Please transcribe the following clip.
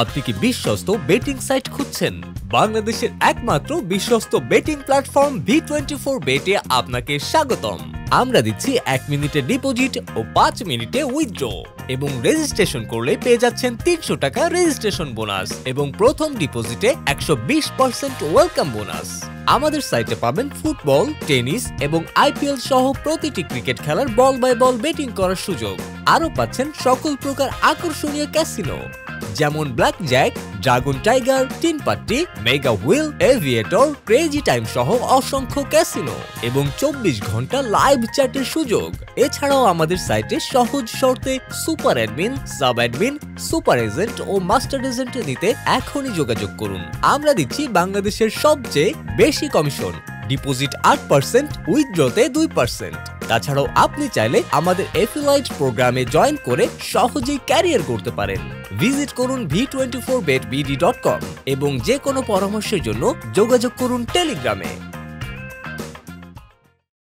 আপনি কি বিশ্বস্ত বেটিং সাইট খুঁজছেন? বাংলাদেশের একমাত্র বিশ্বস্ত বেটিং প্ল্যাটফর্ম B24Bet এ আপনাকে স্বাগতম। আমরা দিচ্ছি 1 মিনিটে ডিপোজিট ও 5 মিনিটে উইথড্র এবং রেজিস্ট্রেশন করলে পেয়ে যাচ্ছেন 300 টাকা রেজিস্ট্রেশন বোনাস এবং প্রথম ডিপোজিটে 120% ওয়েলকাম বোনাস। আমাদের সাইটে পাবেন ফুটবল, টেনিস এবং IPL সহ প্রতিটি ক্রিকেট খেলার বল বাই বল বেটিং করার সুযোগ। আরও পাচ্ছেন সকল প্রকার আকর্ষণীয় ক্যাসিনো যেমন blackjack, dragon tiger, teen patti, mega wheel, aviator, crazy time সহ অসংখ্য ক্যাসিনো এবং 24 ঘন্টা লাইভ চ্যাটের সুযোগ। এছাড়াও আমাদের সাইটে সহজ শর্তে super admin, sub admin, super agent ও মাস্টার এজেন্ট নিতে এখনই যোগাযোগ করুন। আমরা দিচ্ছি বাংলাদেশের সবচেয়ে বেশি কমিশন, ডিপোজিট 8%, উইথড্রতে 2%। তাছাড়াও আপনি চাইলে আমাদের এফিলাইট প্রোগ্রামে জয়েন করে সহজেই ক্যারিয়ার করতে পারেন। ভিজিট করুন B24betbd.com এবং যে কোনো পরামর্শের জন্য যোগাযোগ করুন টেলিগ্রামে।